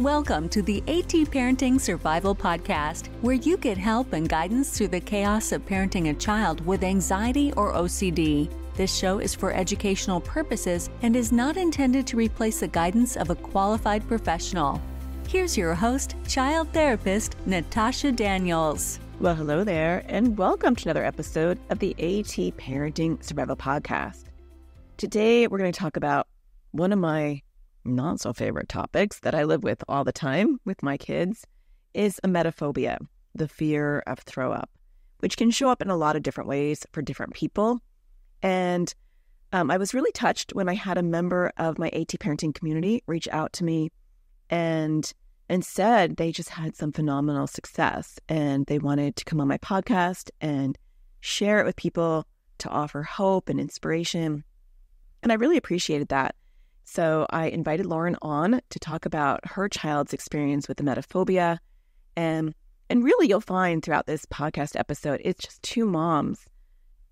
Welcome to the AT Parenting Survival Podcast, where you get help and guidance through the chaos of parenting a child with anxiety or OCD. This show is for educational purposes and is not intended to replace the guidance of a qualified professional. Here's your host, child therapist, Natasha Daniels. Well, hello there, and welcome to another episode of the AT Parenting Survival Podcast. Today, we're going to talk about one of my not-so-favorite topics that I live with all the time with my kids is emetophobia, the fear of throw up, which can show up in a lot of different ways for different people. And I was really touched when I had a member of my AT parenting community reach out to me and said they just had some phenomenal success and they wanted to come on my podcast and share it with people to offer hope and inspiration. And I really appreciated that. So I invited Lauren on to talk about her child's experience with emetophobia. And really you'll find throughout this podcast episode, it's just two moms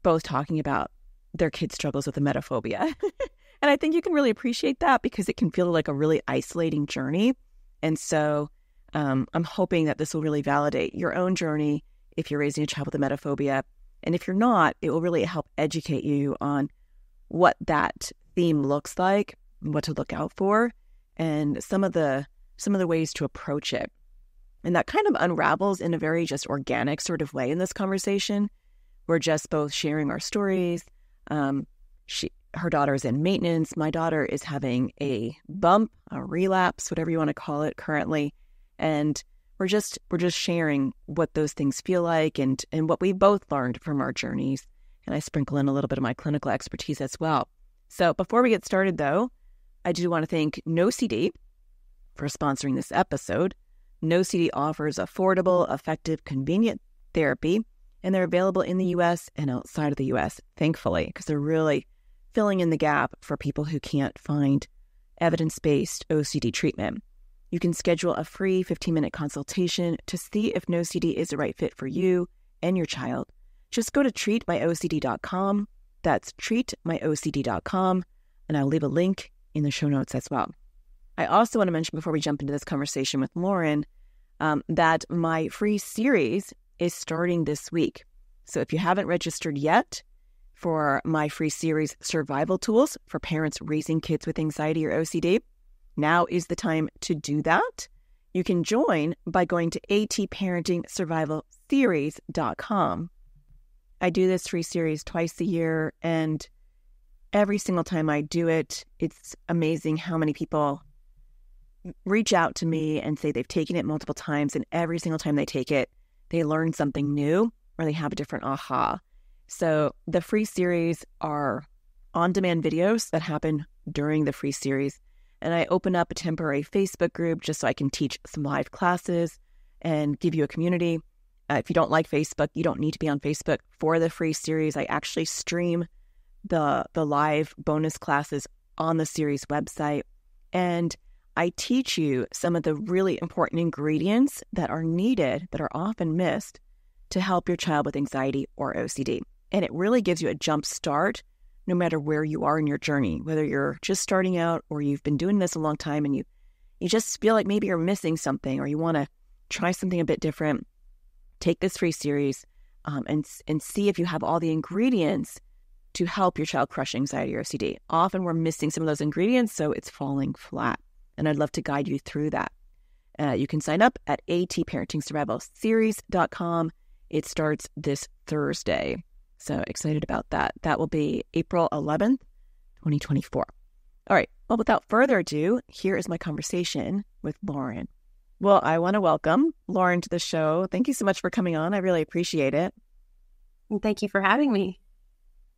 both talking about their kids' struggles with emetophobia. And I think you can really appreciate that because it can feel like a really isolating journey. And so I'm hoping that this will really validate your own journey if you're raising a child with emetophobia. And if you're not, it will really help educate you on what that theme looks like, what to look out for, and some of the ways to approach it. And that kind of unravels in a very just organic sort of way in this conversation. We're just both sharing our stories. Her daughter is in maintenance. My daughter is having a bump, a relapse, whatever you want to call it currently. And we're just sharing what those things feel like and what we both learned from our journeys. And I sprinkle in a little bit of my clinical expertise as well. So before we get started, though, I do want to thank NoCD for sponsoring this episode. NoCD offers affordable, effective, convenient therapy, and they're available in the U.S. and outside of the U.S., thankfully, because they're really filling in the gap for people who can't find evidence-based OCD treatment. You can schedule a free 15-minute consultation to see if NoCD is the right fit for you and your child. Just go to treatmyocd.com. That's treatmyocd.com, and I'll leave a link in the show notes as well. I also want to mention before we jump into this conversation with Lauren that my free series is starting this week. So if you haven't registered yet for my free series, Survival Tools for Parents Raising Kids with Anxiety or OCD, now is the time to do that. You can join by going to atparentingsurvivalseries.com. I do this free series twice a year, and every single time I do it, it's amazing how many people reach out to me and say they've taken it multiple times, and every single time they take it, they learn something new or they have a different aha. So the free series are on-demand videos that happen during the free series, and I open up a temporary Facebook group just so I can teach some live classes and give you a community. If you don't like Facebook, you don't need to be on Facebook for the free series. I actually stream the live bonus classes on the series website, and I teach you some of the really important ingredients that are needed, that are often missed, to help your child with anxiety or OCD. And it really gives you a jump start no matter where you are in your journey, whether you're just starting out or you've been doing this a long time and you just feel like maybe you're missing something or you want to try something a bit different. Take this free series and see if you have all the ingredients to help your child crush anxiety or OCD. Often we're missing some of those ingredients, so it's falling flat. And I'd love to guide you through that. You can sign up at atparentingsurvivalseries.com. It starts this Thursday. So excited about that. That will be April 11th, 2024. All right. Well, without further ado, here is my conversation with Lauren. Well, I want to welcome Lauren to the show. Thank you so much for coming on. I really appreciate it. And thank you for having me.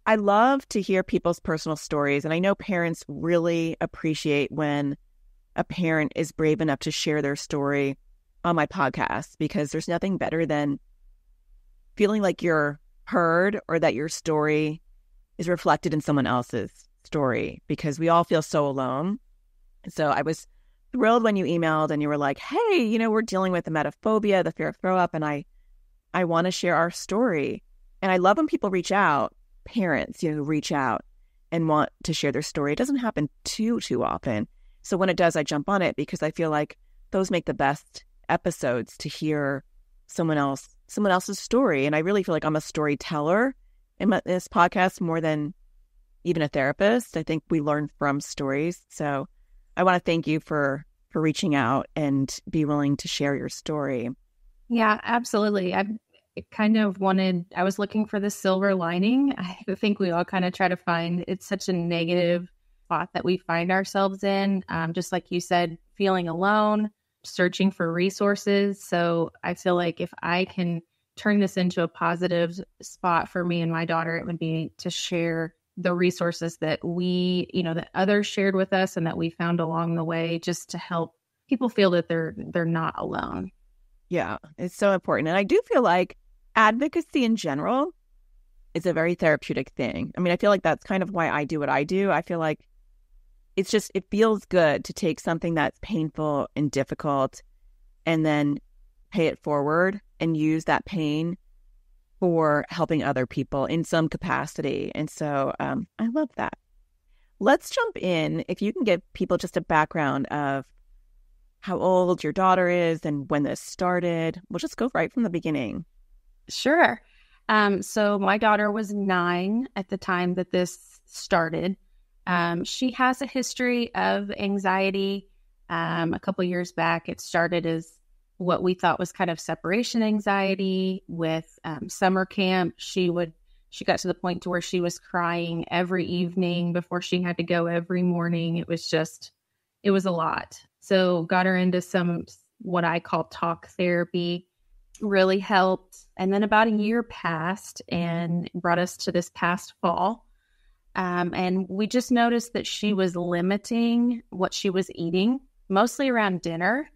I love to hear people's personal stories, and I know parents really appreciate when a parent is brave enough to share their story on my podcast, because there's nothing better than feeling like you're heard or that your story is reflected in someone else's story, because we all feel so alone. So I was thrilled when you emailed and you were like, hey, we're dealing with emetophobia, the fear of throw up, and I want to share our story. And I love when people reach out, parents, who reach out and want to share their story. It doesn't happen too often. So when it does, I jump on it because I feel like those make the best episodes, to hear someone else's story. And I really feel like I'm a storyteller in this podcast more than even a therapist. I think we learn from stories. So I want to thank you for reaching out and be willing to share your story. Yeah, absolutely. I was looking for the silver lining. I think we all kind of try to find, it's such a negative spot that we find ourselves in. Just like you said, feeling alone, searching for resources. So I feel like if I can turn this into a positive spot for me and my daughter, it would be to share the resources that that others shared with us and that we found along the way, just to help people feel that they're not alone. Yeah, it's so important. And I do feel like advocacy in general is a very therapeutic thing. I mean, I feel like that's kind of why I do what I do. I feel like it feels good to take something that's painful and difficult and then pay it forward and use that pain for helping other people in some capacity. And so I love that. Let's jump in. If you can give people just a background of how old your daughter is and when this started. We'll just go right from the beginning. Sure. So my daughter was 9 at the time that this started. She has a history of anxiety. A couple years back, it started as what we thought was kind of separation anxiety with summer camp. She got to the point to where she was crying every evening before she had to go every morning. It was a lot. So got her into some, what I call talk therapy, really helped. And then about a year passed and brought us to this past fall. And we just noticed that she was limiting what she was eating, mostly around dinner.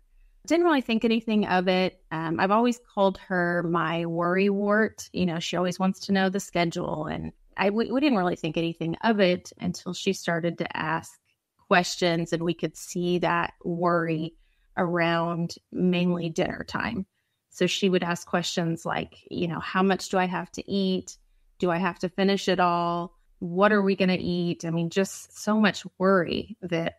Didn't really think anything of it. I've always called her my worry wart. She always wants to know the schedule. And we didn't really think anything of it until she started to ask questions, and we could see that worry around mainly dinner time. So she would ask questions like, how much do I have to eat? Do I have to finish it all? What are we going to eat? I mean, just so much worry that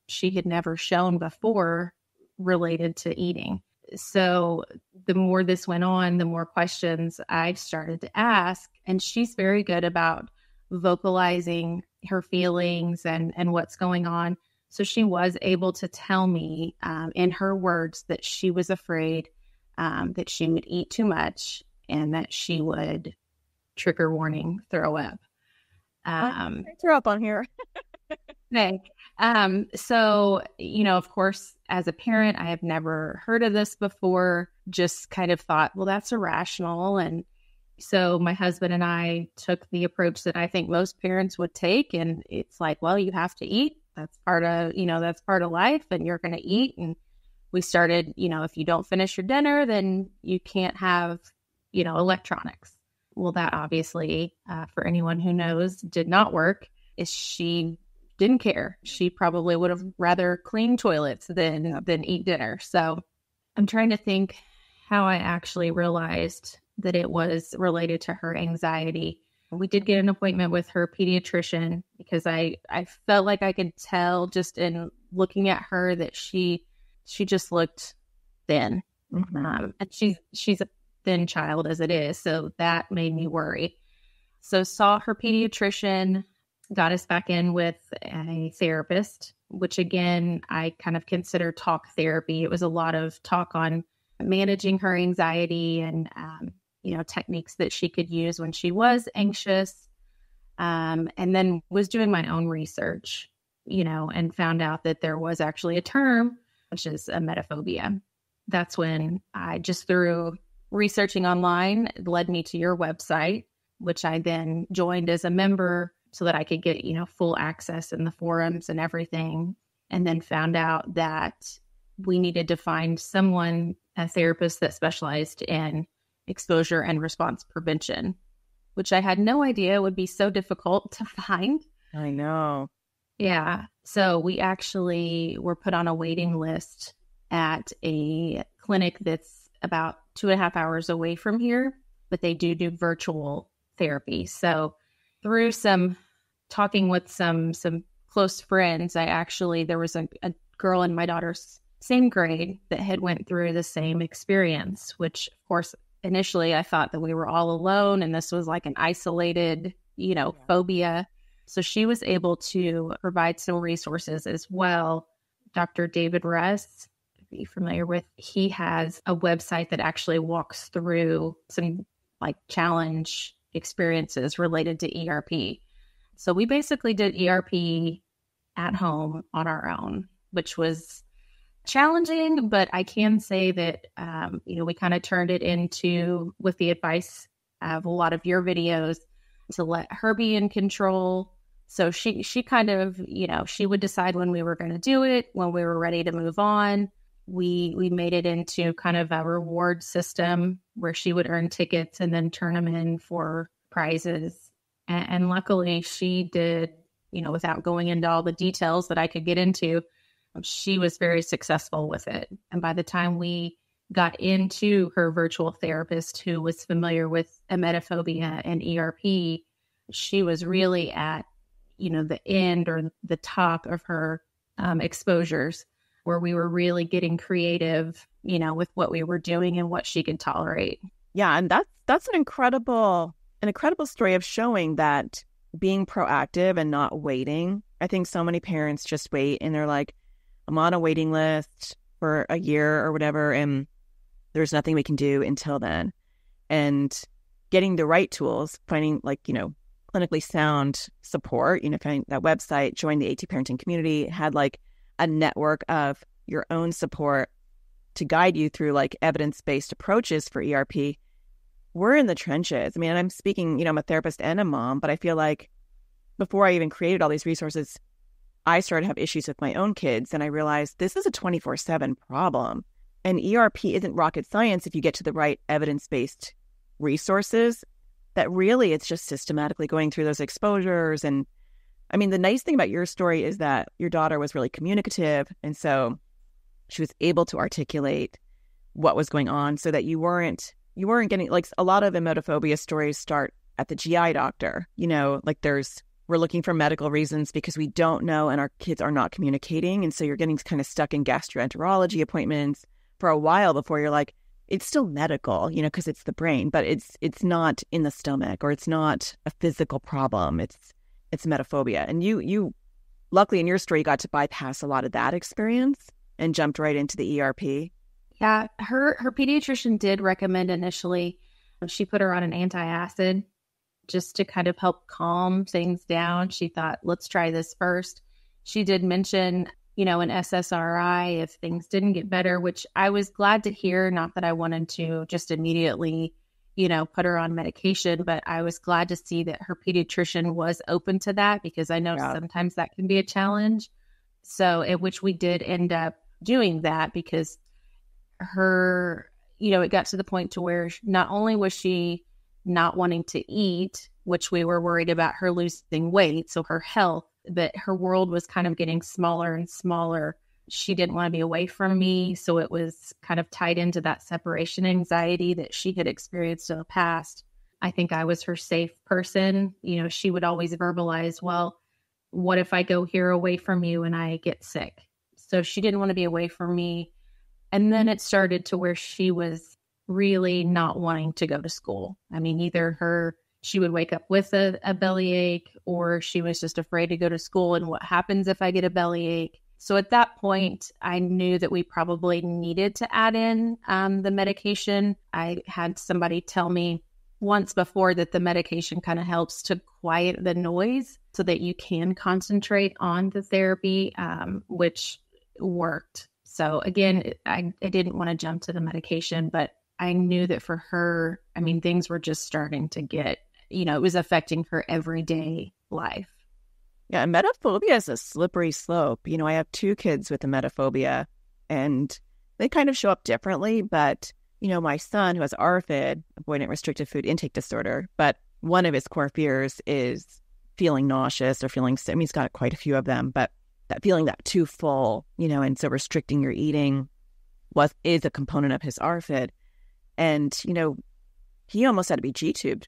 she had never shown before related to eating. So the more this went on, the more questions I started to ask. And she's very good about vocalizing her feelings and what's going on. So she was able to tell me in her words that she was afraid that she would eat too much and that she would, trigger warning, throw up. Throw up on here. So, of course, as a parent, I have never heard of this before, just kind of thought, well, that's irrational. And so my husband and I took the approach that I think most parents would take. And it's like, well, you have to eat. That's part of life, and you're going to eat. And we started, if you don't finish your dinner, then you can't have, electronics. Well, that obviously, for anyone who knows, did not work. She didn't care. She probably would have rather cleaned toilets than eat dinner. So I'm trying to think how I actually realized that it was related to her anxiety. We did get an appointment with her pediatrician because I felt like I could tell just in looking at her that she just looked thin. Mm-hmm. And she's a thin child as it is. So that made me worry. So saw her pediatrician, got us back in with a therapist, which again, I kind of consider talk therapy. It was a lot of talk on managing her anxiety and, techniques that she could use when she was anxious. And then was doing my own research, and found out that there was actually a term, which is emetophobia. That's when I just through researching online, it led me to your website, which I then joined as a member so that I could get, full access in the forums and everything. And then found out that we needed to find a therapist that specialized in exposure and response prevention, which I had no idea would be so difficult to find. I know. Yeah. So we actually were put on a waiting list at a clinic that's about 2.5 hours away from here, but they do virtual therapy. So through some talking with some close friends, there was a girl in my daughter's same grade that had went through the same experience, which of course, initially I thought that we were all alone and this was like an isolated, phobia. So she was able to provide some resources as well. Dr. David Russ, if you're familiar with, he has a website that actually walks through some like challenge experiences related to ERP. So we basically did ERP at home on our own, which was challenging, but I can say that, we kind of turned it into, with the advice of a lot of your videos, to let her be in control. So she kind of, she would decide when we were going to do it, when we were ready to move on. We made it into kind of a reward system where she would earn tickets and then turn them in for prizes. And luckily she did, without going into all the details that I could get into, she was very successful with it. And by the time we got into her virtual therapist who was familiar with emetophobia and ERP, she was really at, the end or the top of her exposures, where we were really getting creative, with what we were doing and what she could tolerate. Yeah. And that's an incredible story of showing that being proactive and not waiting. I think so many parents just wait and they're like, I'm on a waiting list for a year or whatever, and there's nothing we can do until then. And getting the right tools, finding clinically sound support, finding that website, join the AT parenting community, had like a network of your own support to guide you through like evidence-based approaches for ERP. We're in the trenches. I mean, I'm speaking, I'm a therapist and a mom, but I feel like before I even created all these resources, I started to have issues with my own kids, and I realized this is a 24/7 problem. And ERP isn't rocket science if you get to the right evidence-based resources. That really, it's just systematically going through those exposures. And I mean, the nice thing about your story is that your daughter was really communicative, and so she was able to articulate what was going on, so that you weren't getting, like, a lot of emetophobia stories start at the GI doctor. We're looking for medical reasons because we don't know and our kids are not communicating. And so you're getting kind of stuck in gastroenterology appointments for a while before you're like, it's still medical, because it's the brain, but it's not in the stomach, or it's not a physical problem. It's emetophobia. And you luckily in your story, you got to bypass a lot of that experience and jumped right into the ERP. Yeah, her pediatrician did recommend initially, she put her on an antacid just to kind of help calm things down. She thought, let's try this first. She did mention, an SSRI if things didn't get better, which I was glad to hear. Not that I wanted to just immediately, put her on medication, but I was glad to see that her pediatrician was open to that, because I know sometimes that can be a challenge. So at which we did end up doing that, because her, it got to the point to where not only was she not wanting to eat, which we were worried about her losing weight, so her health, but her world was kind of getting smaller and smaller. She didn't want to be away from me, so it was kind of tied into that separation anxiety that she had experienced in the past. I think I was her safe person. She would always verbalize, well, what if I go here away from you and I get sick? So she didn't want to be away from me. And then it started to where she was really not wanting to go to school. I mean, either she would wake up with a bellyache, or she was just afraid to go to school. And what happens if I get a bellyache? So at that point, I knew that we probably needed to add in the medication. I had somebody tell me once before that the medication kind of helps to quiet the noise so that you can concentrate on the therapy, which worked. So again, I didn't want to jump to the medication, but I knew that for her, I mean, things were just starting to get, it was affecting her everyday life. Yeah, emetophobia is a slippery slope. I have 2 kids with emetophobia, and they kind of show up differently. But, my son, who has ARFID, avoidant restricted food intake disorder, but one of his core fears is feeling nauseous or feeling sick. I mean, he's got quite a few of them, but that feeling that too full, and so restricting your eating is a component of his ARFID. And, he almost had to be G-tubed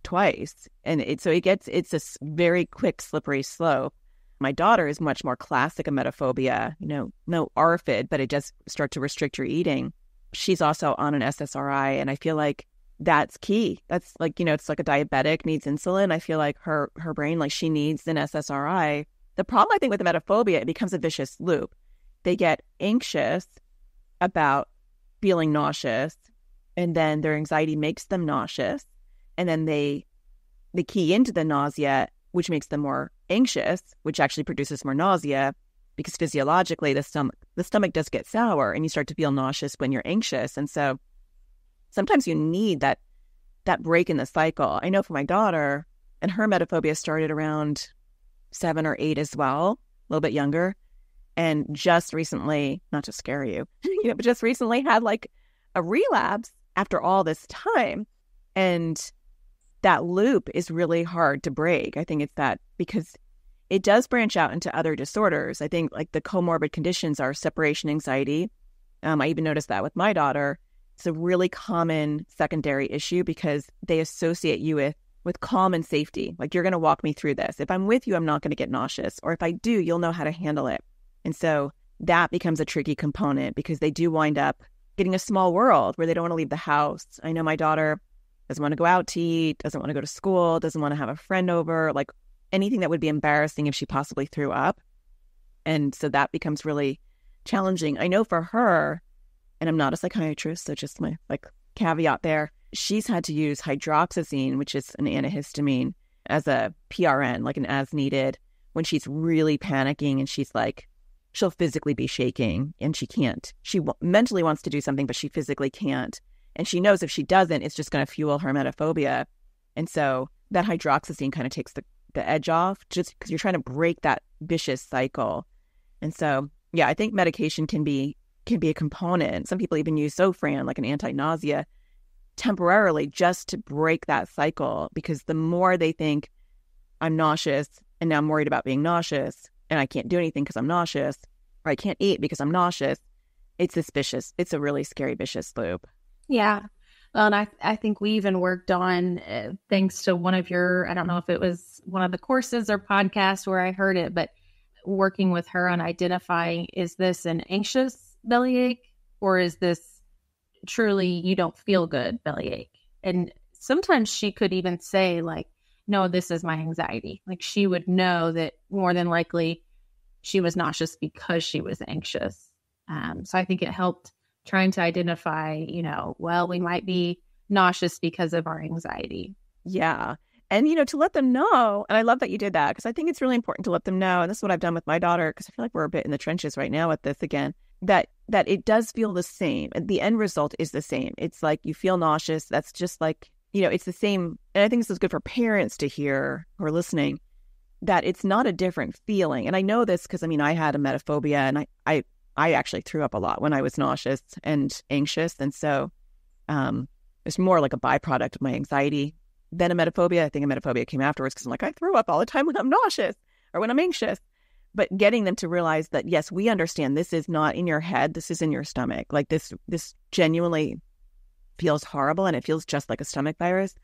twice. And it's a very quick, slippery slope. My daughter is much more classic emetophobia, no ARFID, but it does start to restrict your eating. She's also on an SSRI, and I feel like that's key. That's like, it's like a diabetic needs insulin. I feel like her brain, like she needs an SSRI. The problem, I think, with emetophobia, it becomes a vicious loop. They get anxious about feeling nauseous, and then their anxiety makes them nauseous, and then they key into the nausea, which makes them more anxious, which actually produces more nausea, because physiologically the stomach does get sour, and you start to feel nauseous when you're anxious. And so sometimes you need that break in the cycle. I know for my daughter, and her emetophobia started around 7 or 8 as well, a little bit younger, and just recently, not to scare you, but just recently had like a relapse after all this time. And that loop is really hard to break. I think it's that because it does branch out into other disorders. I think like the comorbid conditions are separation anxiety. I even noticed that with my daughter. It's a really common secondary issue because they associate you with calm and safety. Like, you're going to walk me through this. If I'm with you, I'm not going to get nauseous. Or if I do, you'll know how to handle it. And so that becomes a tricky component because they do wind up getting a small world where they don't want to leave the house. I know my daughter doesn't want to go out to eat, doesn't want to go to school, doesn't want to have a friend over, like anything that would be embarrassing if she possibly threw up. And so that becomes really challenging. I know for her, and I'm not a psychiatrist, so just my caveat there, she's had to use hydroxyzine, which is an antihistamine, as a PRN, like an as needed, when she's really panicking and she's like, she'll physically be shaking and she can't. She mentally wants to do something, but she physically can't. And she knows if she doesn't, it's just going to fuel her emetophobia. And so that hydroxyzine kind of takes the edge off, just because you're trying to break that vicious cycle. And so, yeah, I think medication can be a component. Some people even use Zofran, like an anti-nausea, temporarily just to break that cycle, because the more they think I'm nauseous and now I'm worried about being nauseous and I can't do anything because I'm nauseous, or I can't eat because I'm nauseous, it's this vicious, it's a really scary vicious loop. Yeah. Well, and I think we even worked on, thanks to one of your, I don't know if it was one of the courses or podcasts where I heard it, but working with her on identifying, is this an anxious bellyache or is this truly you don't feel good bellyache? And sometimes she could even say like, no, this is my anxiety. Like, she would know that more than likely she was nauseous because she was anxious. So I think it helped trying to identify, well, we might be nauseous because of our anxiety. Yeah. And, to let them know, and I love that you did that, because I think it's really important to let them know, and this is what I've done with my daughter, because I feel like we're a bit in the trenches right now with this again, that it does feel the same. The end result is the same. It's like you feel nauseous. That's just like, it's the same. And I think this is good for parents to hear who are listening, that it's not a different feeling. And I know this because, I had emetophobia, and I actually threw up a lot when I was nauseous and anxious. And so it's more like a byproduct of my anxiety than emetophobia. I think emetophobia came afterwards because I'm like, I throw up all the time when I'm nauseous or when I'm anxious. But getting them to realize that, yes, we understand this is not in your head, this is in your stomach. Like this genuinely feels horrible, and it feels just like a stomach virus.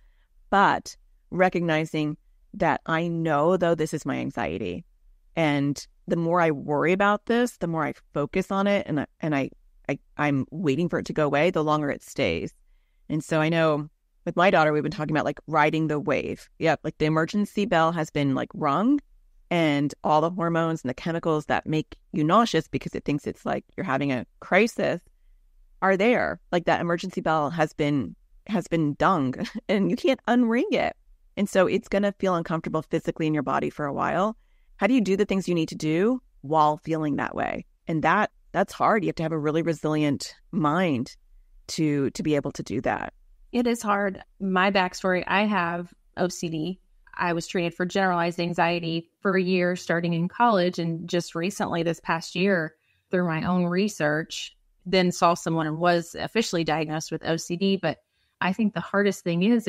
But recognizing that I know, though, this is my anxiety. And the more I worry about this, the more I focus on it, and I'm waiting for it to go away, the longer it stays. And so I know with my daughter, we've been talking about like riding the wave. Yeah, like the emergency bell has been like rung, and all the hormones and the chemicals that make you nauseous because it thinks it's like you're having a crisis are there. Like that emergency bell has been dung and you can't unring it. And so it's going to feel uncomfortable physically in your body for a while. How do you do the things you need to do while feeling that way? And that's hard. You have to have a really resilient mind to be able to do that. It is hard. My backstory, I have OCD. I was treated for generalized anxiety for a year starting in college. And just recently, this past year, through my own research, then saw someone and was officially diagnosed with OCD. But I think the hardest thing is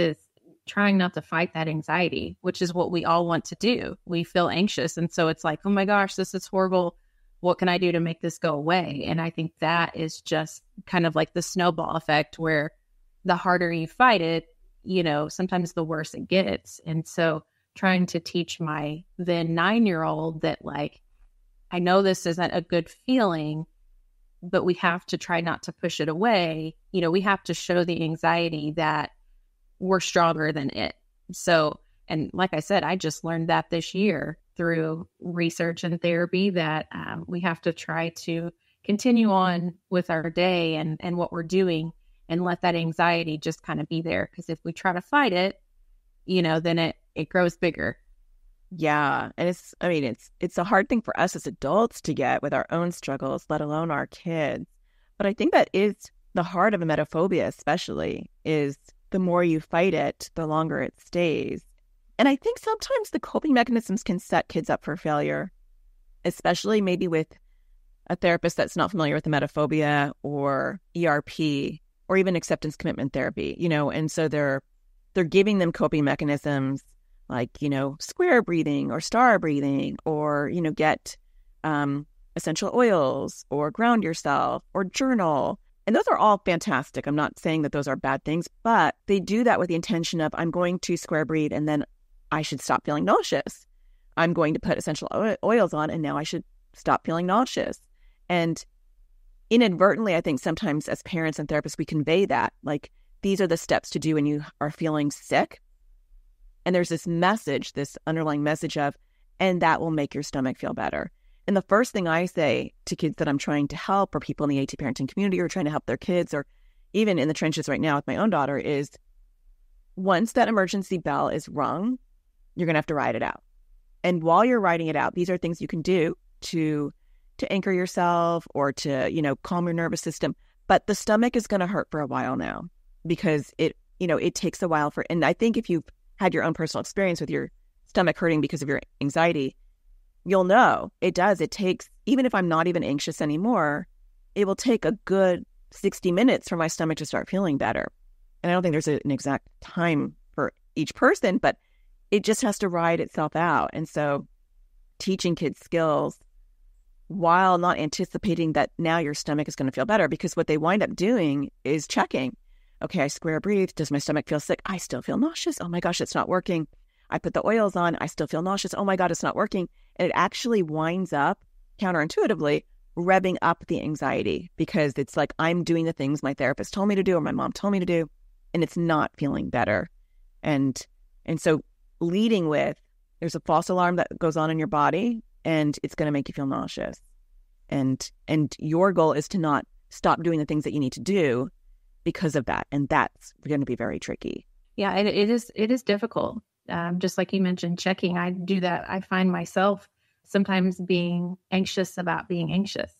trying not to fight that anxiety, which is what we all want to do. We feel anxious. And so it's like, oh my gosh, this is horrible. What can I do to make this go away? And I think that is just kind of like the snowball effect, where the harder you fight it, sometimes the worse it gets. And so trying to teach my then 9-year-old that, like, I know this isn't a good feeling, but we have to try not to push it away. You know, we have to show the anxiety that we're stronger than it. So, and like I said, I just learned that this year through research and therapy, that we have to try to continue on with our day and what we're doing, and let that anxiety just kind of be there. Because if we try to fight it, you know, then it grows bigger. Yeah. And it's a hard thing for us as adults to get with our own struggles, let alone our kids. But I think that is the heart of emetophobia, especially, is the more you fight it, the longer it stays. And I think sometimes the coping mechanisms can set kids up for failure, especially maybe with a therapist that's not familiar with emetophobia or ERP or even acceptance commitment therapy, you know, and so they're giving them coping mechanisms like, you know, square breathing or star breathing, or, you know, get essential oils or ground yourself or journal. And those are all fantastic. I'm not saying that those are bad things, but they do that with the intention of, I'm going to square breathe and then I should stop feeling nauseous. I'm going to put essential oils on and now I should stop feeling nauseous. And inadvertently, I think sometimes as parents and therapists, we convey that, like, these are the steps to do when you are feeling sick. And there's this message, this underlying message of, and that will make your stomach feel better. And the first thing I say to kids that I'm trying to help, or people in the AT parenting community or trying to help their kids, or even in the trenches right now with my own daughter, is once that emergency bell is rung, you're going to have to ride it out. And while you're riding it out, these are things you can do to anchor yourself or to, you know, calm your nervous system. But the stomach is going to hurt for a while now, because it takes a while and I think if you've had your own personal experience with your stomach hurting because of your anxiety, you'll know it does. It takes, even if I'm not even anxious anymore, it will take a good 60 minutes for my stomach to start feeling better. And I don't think there's an exact time for each person, but it just has to ride itself out. And so teaching kids skills while not anticipating that now your stomach is going to feel better, because what they wind up doing is checking. Okay, I square breathe. Does my stomach feel sick? I still feel nauseous. Oh my gosh, it's not working. I put the oils on. I still feel nauseous. Oh my God, it's not working. And it actually winds up counterintuitively revving up the anxiety, because it's like, I'm doing the things my therapist told me to do or my mom told me to do, and it's not feeling better. And so leading with, there's a false alarm that goes on in your body and it's going to make you feel nauseous. And your goal is to not stop doing the things that you need to do because of that. And that's going to be very tricky. Yeah, it is difficult. Just like you mentioned, checking, I do that. I find myself sometimes being anxious about being anxious,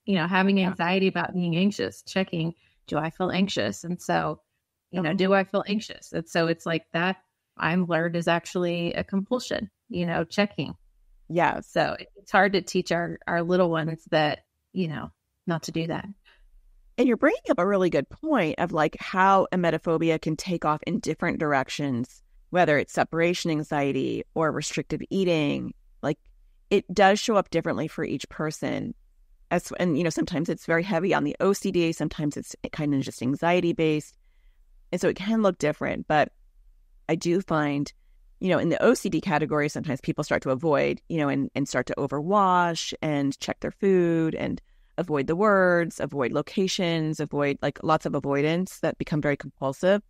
you know, having anxiety about being anxious, checking, do I feel anxious? And so, you know, do I feel anxious? And so it's like that I'm learned is actually a compulsion, you know, checking. Yeah. So it's hard to teach our little ones that, you know, not to do that. And you're bringing up a really good point of like how emetophobia can take off in different directions, whether it's separation anxiety or restrictive eating. Like, it does show up differently for each person. And, you know, sometimes it's very heavy on the OCD. Sometimes it's kind of just anxiety based. And so it can look different. But I do find, you know, in the OCD category, sometimes people start to avoid, you know, and start to overwash and check their food and avoid the words, avoid locations, avoid like lots of avoidance that become very compulsive.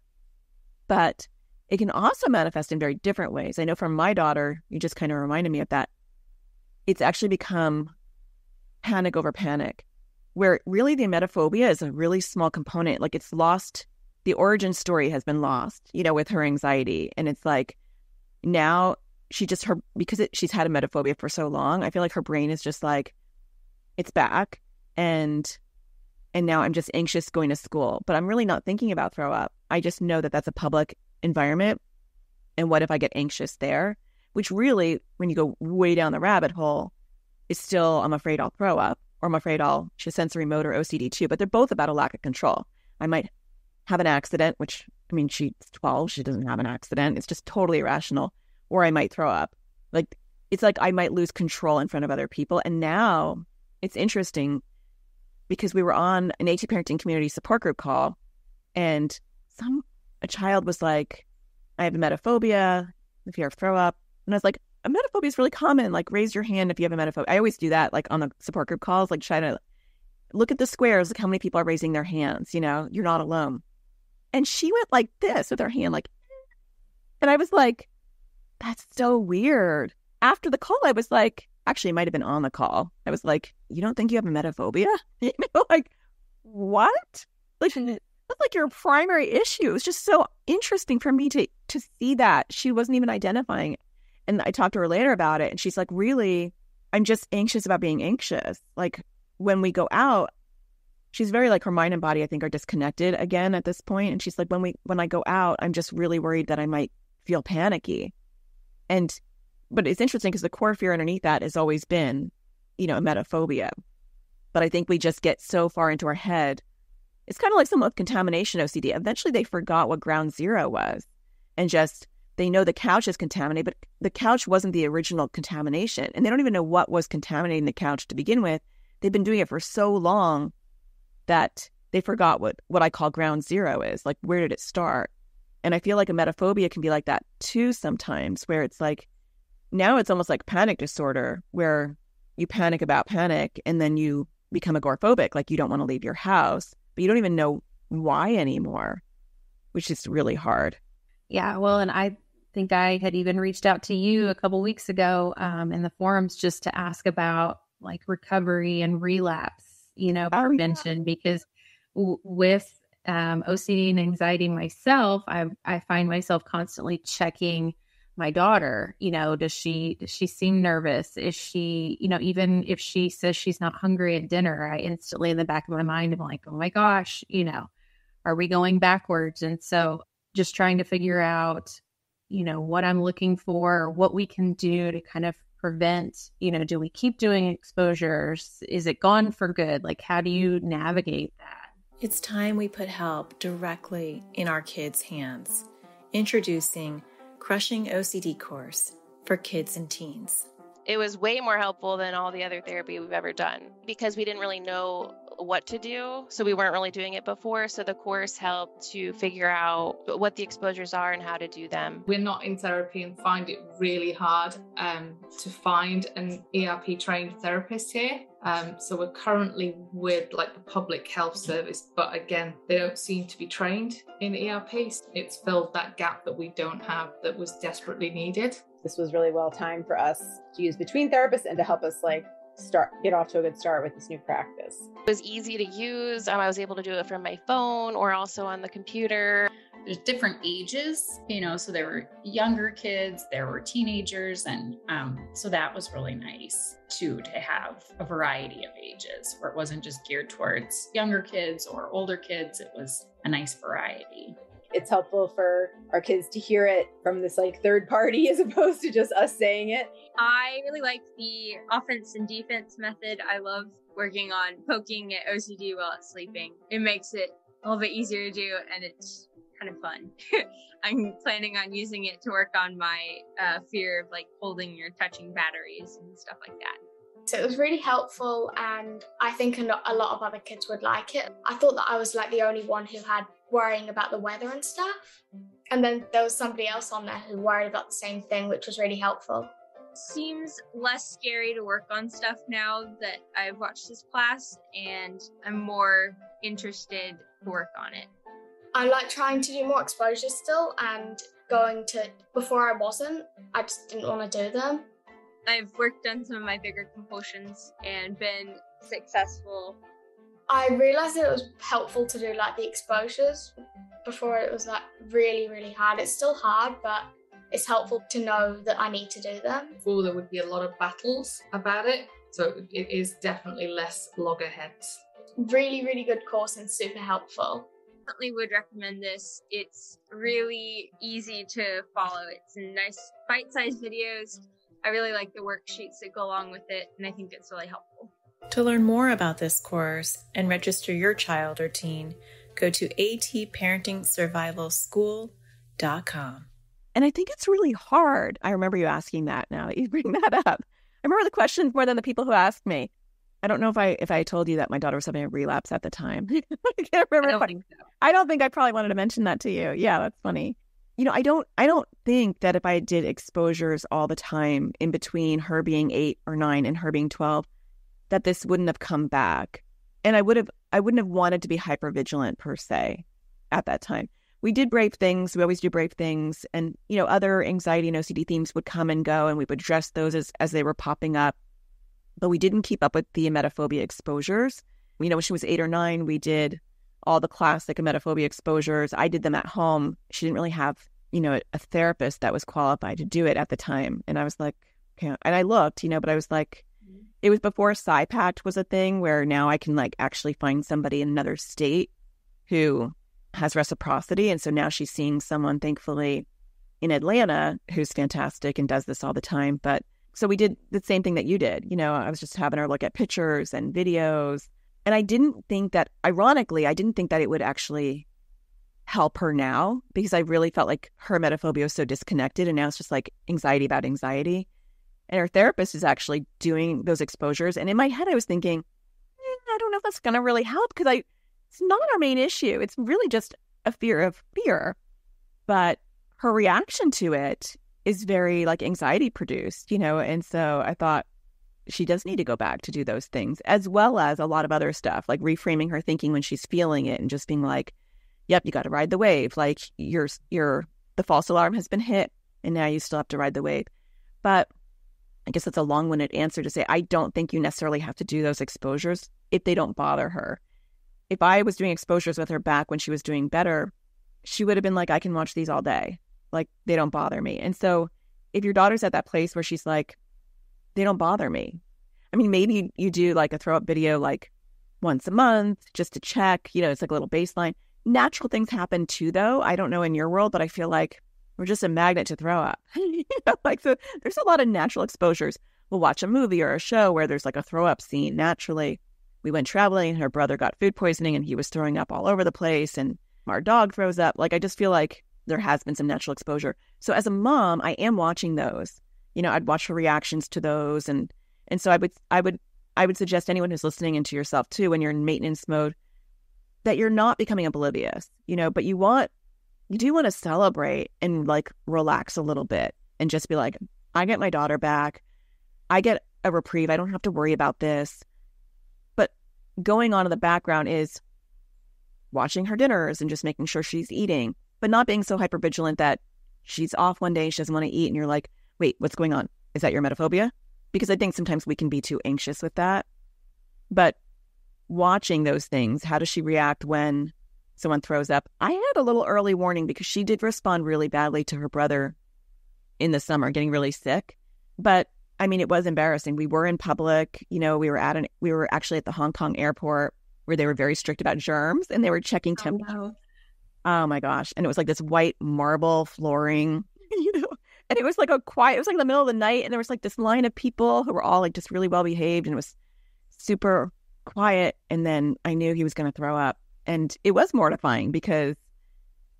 But it can also manifest in very different ways. I know from my daughter, you just kind of reminded me of that. It's actually become panic over panic, where really the emetophobia is a really small component. Like, it's lost, the origin story has been lost, you know, with her anxiety. And it's like, now because she's had emetophobia for so long, I feel like her brain is just like, it's back. And now I'm just anxious going to school, but I'm really not thinking about throw up. I just know that that's a public environment. And what if I get anxious there? Which really, when you go way down the rabbit hole, is still, I'm afraid I'll throw up, or I'm afraid she has sensory motor OCD too, but they're both about a lack of control. I might have an accident, which, I mean, she's 12, she doesn't have an accident. It's just totally irrational. Or I might throw up. Like, it's like I might lose control in front of other people. And now it's interesting because we were on an AT parenting community support group call, and a child was like, I have emetophobia, the fear of throw up. And I was like, emetophobia is really common. Like, raise your hand if you have emetophobia. I always do that, like on the support group calls, like try to look at the squares, like how many people are raising their hands, you're not alone. And she went like this with her hand, like, and I was like, that's so weird. After the call, I was like, actually, it might have been on the call. I was like, you don't think you have emetophobia? Like, what? Like, that's like your primary issue. It was just so interesting for me to see that. She wasn't even identifying it. And I talked to her later about it. And she's like, really, I'm just anxious about being anxious. Like, when we go out, she's very like, her mind and body, I think, are disconnected again at this point. And she's like, when I go out, I'm just really worried that I might feel panicky. But it's interesting because the core fear underneath that has always been, emetophobia. But I think we just get so far into our head. It's kind of like someone with contamination OCD. Eventually they forgot what ground zero was, and just, they know the couch is contaminated, but the couch wasn't the original contamination. And they don't even know what was contaminating the couch to begin with. They've been doing it for so long that they forgot what I call ground zero is. Like, where did it start? And I feel like emetophobia can be like that too sometimes, where it's like, now it's almost like panic disorder, where you panic about panic and then you become agoraphobic, like you don't want to leave your house, but you don't even know why anymore, which is really hard. Yeah, well, and I think I had even reached out to you a couple weeks ago in the forums just to ask about like recovery and relapse, prevention, because with OCD and anxiety myself, I find myself constantly checking my daughter. Does she seem nervous? Is she, even if she says she's not hungry at dinner, I instantly in the back of my mind am like, oh my gosh, are we going backwards? And so just trying to figure out, what I'm looking for, what we can do to kind of prevent, do we keep doing exposures? Is it gone for good? Like, how do you navigate that? It's time we put help directly in our kids' hands. Introducing Crushing OCD course for kids and teens. It was way more helpful than all the other therapy we've ever done because we didn't really know what to do. So we weren't really doing it before. So the course helped to figure out what the exposures are and how to do them. We're not in therapy and find it really hard to find an ERP trained therapist here. So we're currently with like the public health service, but again, they don't seem to be trained in ERP. It's filled that gap that we don't have that was needed. This was really well timed for us to use between therapists and to help us get off to a good start with this new practice. It was easy to use. I was able to do it from my phone or also on the computer. There's different ages, so there were younger kids, there were teenagers, and so that was really nice too, to have a variety of ages where it wasn't just geared towards younger kids or older kids. It was a nice variety. It's helpful for our kids to hear it from this third party as opposed to just us saying it. I really like the offense and defense method. I love working on poking at OCD while it's sleeping. It makes it a little bit easier to do, and it's kind of fun. I'm planning on using it to work on my fear of holding or touching batteries and stuff like that. So it was really helpful, and I think a lot of other kids would like it. I thought that I was the only one who had worrying about the weather and stuff. And then there was somebody else on there who worried about the same thing, which was really helpful. Seems less scary to work on stuff now that I've watched this class, and I'm more interested to work on it. I like trying to do more exposures still, and before I wasn't, I just didn't want to do them. I've worked on some of my bigger compulsions and been successful. I realized that it was helpful to do the exposures. Before it was really, really hard. It's still hard, but it's helpful to know that I need to do them. Before there would be a lot of battles about it. So it is definitely less loggerheads. Really, really good course and super helpful. Definitely would recommend this. It's really easy to follow. It's nice bite-sized videos. I really like the worksheets that go along with it, and I think it's really helpful. To learn more about this course and register your child or teen, go to atparentingsurvivalschool.com. And I think it's really hard. I remember you asking that now that you bring that up. I remember the questions more than the people who asked me. I don't know if I told you that my daughter was having a relapse at the time. I can't remember. I don't think so. I don't think I probably wanted to mention that to you. Yeah, that's funny. I don't think that if I did exposures all the time in between her being 8 or 9 and her being 12, that this wouldn't have come back. And I wouldn't have wanted to be hypervigilant per se at that time. We did brave things. We always do brave things. And, other anxiety and OCD themes would come and go, and we would address those as they were popping up. But we didn't keep up with the emetophobia exposures. When she was 8 or 9, we did all the classic emetophobia exposures. I did them at home. She didn't really have, a therapist that was qualified to do it at the time. And I was like, okay. And I looked, but I was like, it was before PsyPact was a thing, where now I can actually find somebody in another state who has reciprocity. And so now she's seeing someone, thankfully, in Atlanta who's fantastic and does this all the time. But so we did the same thing that you did. I was just having her look at pictures and videos. And I didn't think that it would actually help her now, because I really felt like her emetophobia was so disconnected. And now it's just anxiety about anxiety. And her therapist is actually doing those exposures. And in my head, I was thinking, I don't know if that's going to really help, because it's not our main issue. It's really just a fear of fear. But her reaction to it is very anxiety produced, And so I thought she does need to go back to do those things, as well as a lot of other stuff, like reframing her thinking when she's feeling it and just being like, yep, you got to ride the wave. The false alarm has been hit and now you still have to ride the wave. But I guess that's a long-winded answer to say, I don't think you necessarily have to do those exposures if they don't bother her. If I was doing exposures with her back when she was doing better, she would have been like, I can watch these all day. They don't bother me. And so if your daughter's at that place where she's like, they don't bother me. I mean, maybe you do a throw-up video once a month just to check, it's a little baseline. Natural things happen too, though. I don't know in your world, but I feel like we're just a magnet to throw up. So there's a lot of natural exposures. We'll watch a movie or a show where there's a throw up scene naturally. We went traveling and her brother got food poisoning and he was throwing up all over the place, and our dog throws up. I just feel like there has been some natural exposure. So as a mom, I am watching those. I'd watch her reactions to those. And so I would suggest anyone who's listening, and to yourself too, when you're in maintenance mode, that you're not becoming oblivious, but you do want to celebrate and relax a little bit and just be like, I get my daughter back. I get a reprieve. I don't have to worry about this. But going on in the background is watching her dinners and just making sure she's eating, but not being so hypervigilant that she's off one day, she doesn't want to eat, and you're like, wait, what's going on? Is that your emetophobia? Because I think sometimes we can be too anxious with that. But watching those things, how does she react when someone throws up? I had a little early warning because she did respond really badly to her brother in the summer, getting really sick. But I mean, it was embarrassing. We were in public, we were actually at the Hong Kong airport where they were very strict about germs, and they were checking temperature. Oh my gosh. And it was this white marble flooring, and it was it was in the middle of the night, and there was this line of people who were all just really well behaved, and it was super quiet. And then I knew he was going to throw up, and it was mortifying because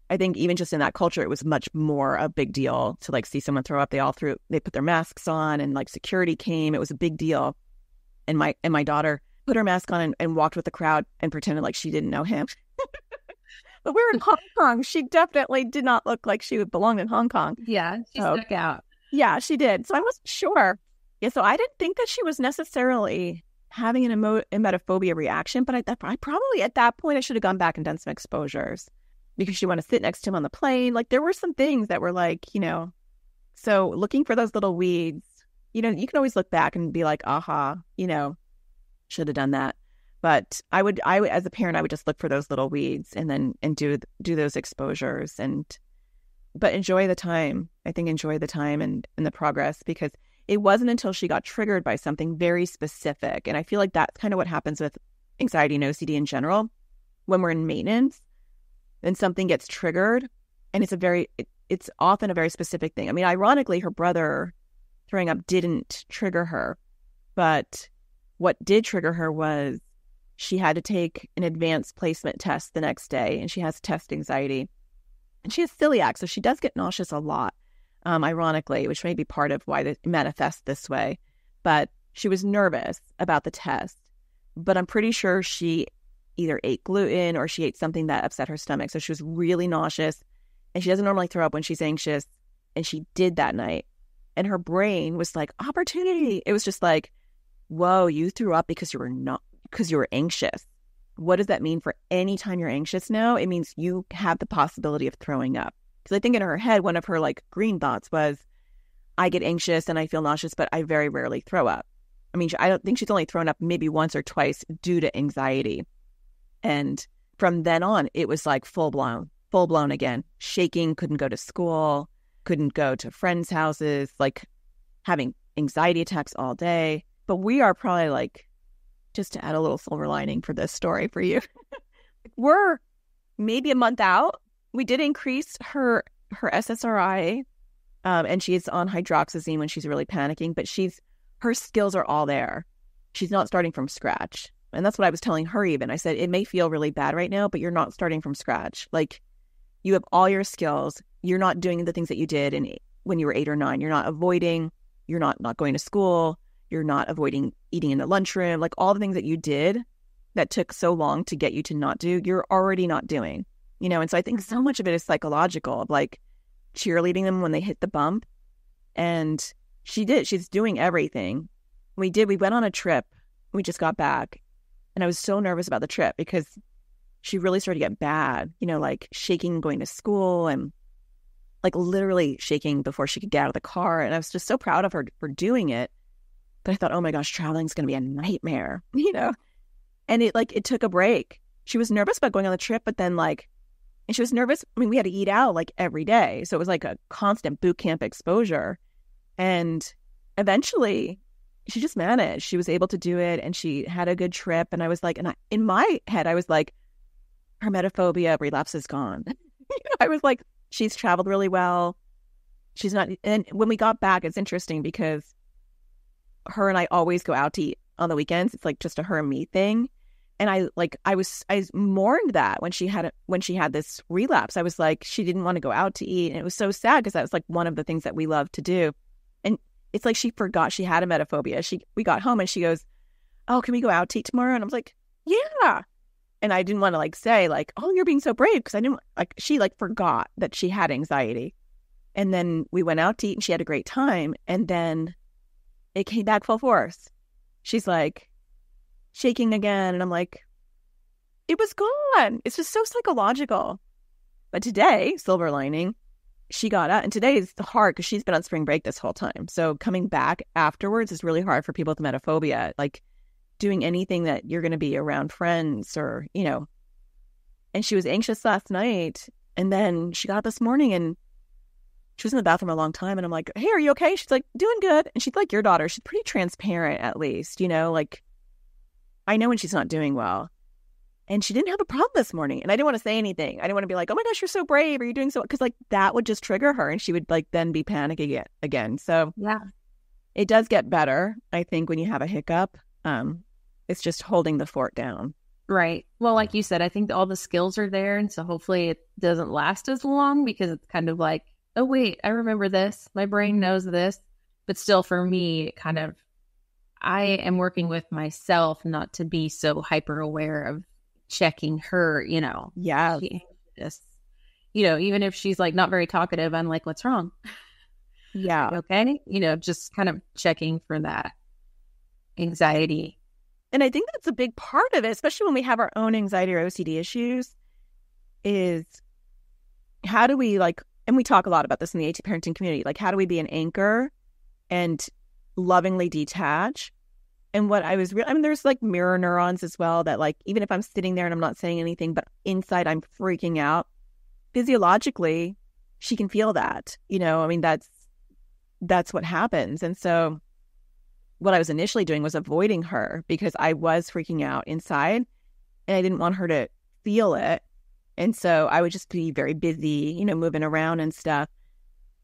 I think even just in that culture, it was much more a big deal to see someone throw up. They put their masks on, and security came. It was a big deal. And my daughter put her mask on and walked with the crowd and pretended like she didn't know him. But we were in Hong Kong. She definitely did not look like she belonged in Hong Kong. Yeah, she stuck out. Yeah, she did. So I wasn't sure. Yeah, so I didn't think that she was necessarily having an emetophobia reaction, but I probably at that point I should have gone back and done some exposures, because she wanted to sit next to him on the plane. There were some things that were so looking for those little weeds, you can always look back and be like, aha, should have done that. But I would as a parent, I would just look for those little weeds and do those exposures, but enjoy the time. I think enjoy the time and the progress, because it wasn't until she got triggered by something very specific. And I feel like that's kind of what happens with anxiety and OCD in general. When we're in maintenance, then something gets triggered, and it's often a very specific thing. I mean, ironically, her brother throwing up didn't trigger her, but what did trigger her was she had to take an advanced placement test the next day, and she has test anxiety, and she has celiac, so she does get nauseous a lot, ironically, which may be part of why it manifests this way. But she was nervous about the test, but I'm pretty sure she either ate gluten or she ate something that upset her stomach. So she was really nauseous. and she doesn't normally throw up when she's anxious, and she did that night. And her brain was like, opportunity. It was just like, whoa, you threw up because you were anxious. What does that mean for any time you're anxious now? It means you have the possibility of throwing up. Because I think in her head, one of her like green thoughts was, I get anxious and I feel nauseous, but I very rarely throw up. I mean, I don't think she's only thrown up maybe once or twice due to anxiety. And from then on, it was like full blown again. Shaking, couldn't go to school, couldn't go to friends' houses, like having anxiety attacks all day. But we are probably like, just to add a little silver lining for this story for you, we're maybe a month out. We did increase her SSRI, and she's on hydroxyzine when she's really panicking, but her skills are all there. She's not starting from scratch. And that's what I was telling her even. I said, it may feel really bad right now, but you're not starting from scratch. Like, you have all your skills. You're not doing the things that you did when you were 8 or 9. You're not avoiding. You're not going to school. You're not avoiding eating in the lunchroom. Like, all the things that you did that took so long to get you to not do, you're already not doing. And so I think so much of it is psychological, of like cheerleading them when they hit the bump. And she's doing everything. We went on a trip. We just got back. And I was so nervous about the trip because she really started to get bad, like shaking going to school and like literally shaking before she could get out of the car. And I was just so proud of her for doing it. But I thought, oh my gosh, traveling is going to be a nightmare, And it took a break. She was nervous about going on the trip, but then and she was nervous. I mean, we had to eat out like every day. So it was like a constant boot camp exposure. And eventually she just managed. She was able to do it, and she had a good trip. And I was like, in my head, I was like, her emetophobia relapse is gone. I was like, she's traveled really well. She's not. And when we got back, it's interesting because her and I always go out to eat on the weekends. It's like just a her and me thing. And I mourned that when she had this relapse. I was like, she didn't want to go out to eat. And it was so sad because that was like one of the things that we love to do. And it's like she forgot she had emetophobia. We got home and she goes, oh, can we go out to eat tomorrow? And I was like, yeah. And I didn't want to say oh, you're being so brave, because I didn't she forgot that she had anxiety. And then we went out to eat and she had a great time. And then it came back full force. She's like shaking again. And I'm like, it was gone. It's just so psychological. But today, silver lining, she got out. And today is hard because she's been on spring break this whole time. So coming back afterwards is really hard for people with emetophobia. Like doing anything that you're going to be around friends or, And she was anxious last night. And then she got up this morning and she was in the bathroom a long time. And I'm like, hey, are you okay? She's like, doing good. And she's like your daughter. She's pretty transparent, at least, I know when she's not doing well. And she didn't have a problem this morning. And I didn't want to say anything. I didn't want to be like, oh my gosh, you're so brave. Are you doing so? Because that would just trigger her and she would then be panicking again. So yeah, it does get better, I think, when you have a hiccup. It's just holding the fort down. Right. Well, like you said, I think all the skills are there. And so hopefully it doesn't last as long, because it's kind of like, oh, wait, I remember this. My brain knows this. But still, for me, kind of, I am working with myself not to be so hyper aware of checking her, Yeah. Just, even if she's not very talkative, I'm like, what's wrong? Yeah. Okay. Just kind of checking for that anxiety. And I think that's a big part of it, especially when we have our own anxiety or OCD issues, is how do we and we talk a lot about this in the AT parenting community, how do we be an anchor and lovingly detach? And what I was there's mirror neurons as well that even if I'm sitting there and I'm not saying anything, but inside I'm freaking out, physiologically, she can feel that, that's what happens. And so what I was initially doing was avoiding her because I was freaking out inside and I didn't want her to feel it. And so I would just be very busy, moving around and stuff.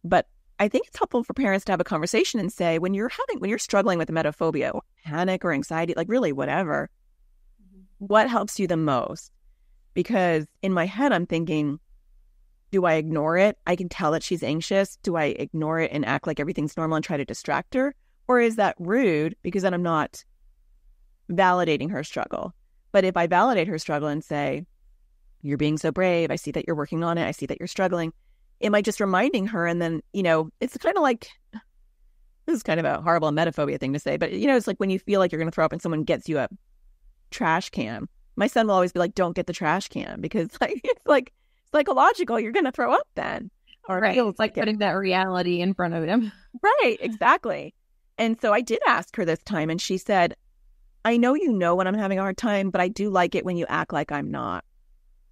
But I think it's helpful for parents to have a conversation and say, when you're struggling with emetophobia or panic or anxiety, really whatever, what helps you the most? Because in my head, I'm thinking, do I ignore it? I can tell that she's anxious. Do I ignore it and act like everything's normal and try to distract her? Or is that rude? Because then I'm not validating her struggle. But if I validate her struggle and say, you're being so brave, I see that you're working on it, I see that you're struggling, am I just reminding her? And then, it's kind of like, this is kind of a horrible emetophobia thing to say, but it's like when you feel like you're going to throw up and someone gets you a trash can. My son will always be like, don't get the trash can, because like it's like psychological, you're going to throw up then. Or right. It's like putting that reality in front of him. Right, exactly. And so I did ask her this time, and she said, I know when I'm having a hard time, but I do like it when you act like I'm not.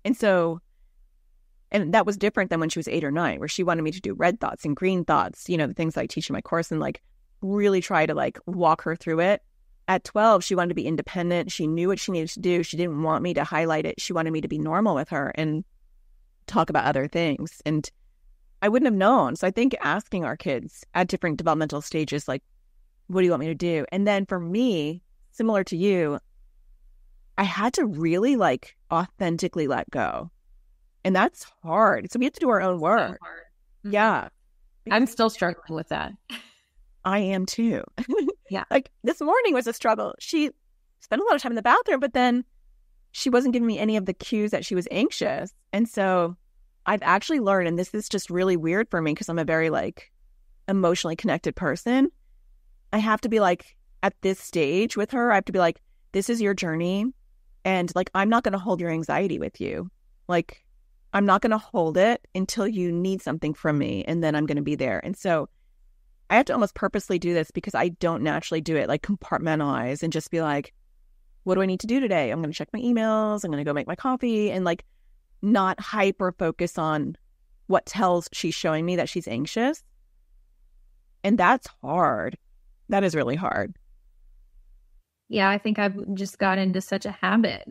And that was different than when she was 8 or 9, where she wanted me to do red thoughts and green thoughts, the things that I teach in my course, and like really try to like walk her through it. At 12, she wanted to be independent. She knew what she needed to do. She didn't want me to highlight it. She wanted me to be normal with her and talk about other things. And I wouldn't have known. So I think asking our kids at different developmental stages, like, what do you want me to do? And then for me, similar to you, I had to really like authentically let go. And that's hard. So we have to do our own work. So hard. Mm-hmm. Yeah. I'm still struggling with that. I am too. Yeah. Like this morning was a struggle. She spent a lot of time in the bathroom, but then she wasn't giving me any of the cues that she was anxious. And so I've actually learned, and this is just really weird for me because I'm a very like emotionally connected person. I have to be like, at this stage with her, I have to be like, this is your journey. And like, I'm not going to hold your anxiety with you. Like, I'm not going to hold it until you need something from me. And then I'm going to be there. And so I have to almost purposely do this because I don't naturally do it, like compartmentalize and just be like, what do I need to do today? I'm going to check my emails. I'm going to go make my coffee, and like not hyper focus on what tells she's showing me that she's anxious. And that's hard. That is really hard. Yeah, I think I've just got into such a habit,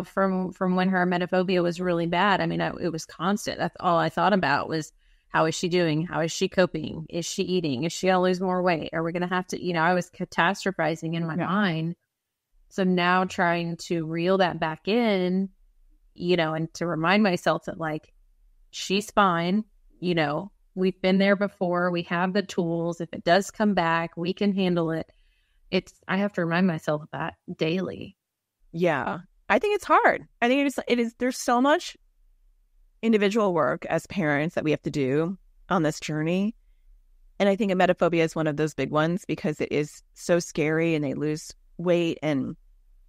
from when her emetophobia was really bad. I mean, it was constant. That's all I thought about was, how is she doing? How is she coping? Is she eating? Is she going to lose more weight? Are we going to have to, I was catastrophizing in my mind. So now trying to reel that back in, and to remind myself that like, she's fine. We've been there before. We have the tools. If it does come back, we can handle it. I have to remind myself of that daily. Yeah. I think it's hard. I think it is, there's so much individual work as parents that we have to do on this journey. And I think emetophobia is one of those big ones because it is so scary and they lose weight. And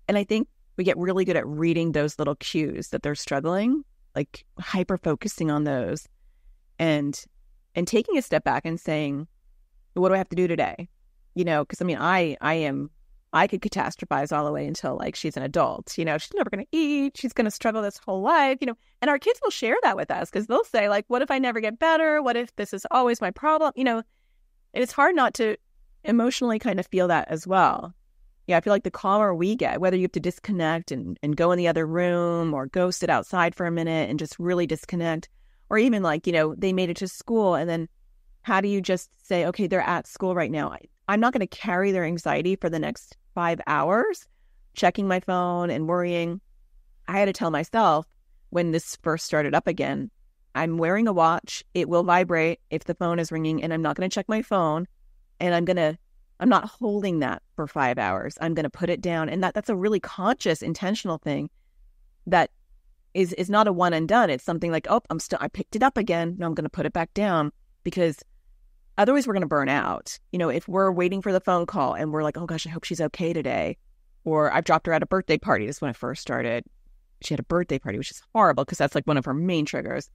I think we get really good at reading those little cues that they're struggling, like hyper focusing on those and taking a step back and saying, what do I have to do today? Because I mean, I could catastrophize all the way until like she's an adult. She's never going to eat. She's going to struggle this whole life, and our kids will share that with us because they'll say like, what if I never get better? What if this is always my problem? And it's hard not to emotionally kind of feel that as well. Yeah, I feel like the calmer we get, whether you have to disconnect and go in the other room or go sit outside for a minute and just really disconnect, or even like, they made it to school and then how do you just say, okay, they're at school right now. I'm not going to carry their anxiety for the next 5 hours, checking my phone and worrying. I had to tell myself when this first started up again, I'm wearing a watch. It will vibrate if the phone is ringing, and I'm not going to check my phone. And I'm not holding that for 5 hours. I'm going to put it down. And that's a really conscious, intentional thing that is not a one and done. It's something like, oh, I picked it up again. No, I'm going to put it back down, because otherwise we're going to burn out. If we're waiting for the phone call and we're like, oh gosh, I hope she's okay today. Or I've dropped her at a birthday party. This is when I first started. She had a birthday party, which is horrible because that's like one of her main triggers.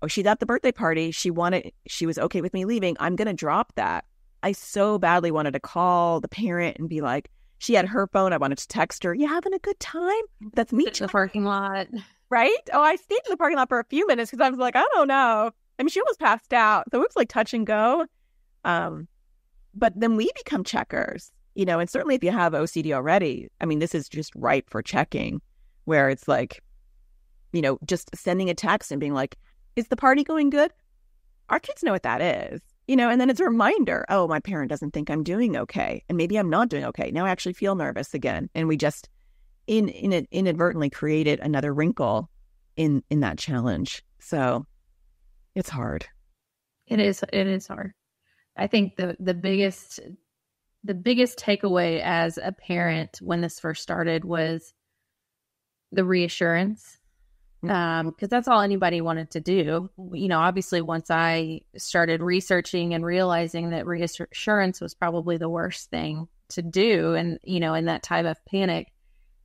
She's at the birthday party. She was okay with me leaving. I'm going to drop that. I so badly wanted to call the parent and be like, she had her phone. I wanted to text her, you having a good time? That's me. In the parking lot. Right? Oh, I stayed in the parking lot for a few minutes because I was like, I don't know. I mean, she almost passed out. So it was like touch and go. But then we become checkers, and certainly if you have OCD already, I mean, this is just ripe for checking, where it's like, just sending a text and being like, is the party going good? Our kids know what that is, and then it's a reminder, oh, my parent doesn't think I'm doing okay. And maybe I'm not doing okay. Now I actually feel nervous again. And we just inadvertently created another wrinkle in that challenge. So it's hard. It is hard. I think the biggest takeaway as a parent when this first started was the reassurance because that's all anybody wanted to do. Obviously, once I started researching and realizing that reassurance was probably the worst thing to do, and in that time of panic,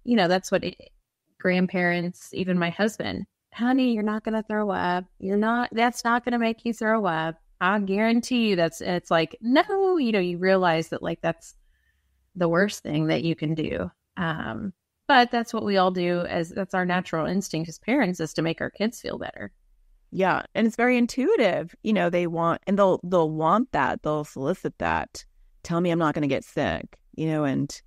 that's what grandparents, even my husband, honey, you're not going to throw up. That's not going to make you throw up. I guarantee you it's like, no, you realize that like, that's the worst thing that you can do. But that's what we all do, that's our natural instinct as parents, is to make our kids feel better. Yeah. And it's very intuitive. They want, and they'll want that. They'll solicit that. Tell me I'm not going to get sick, and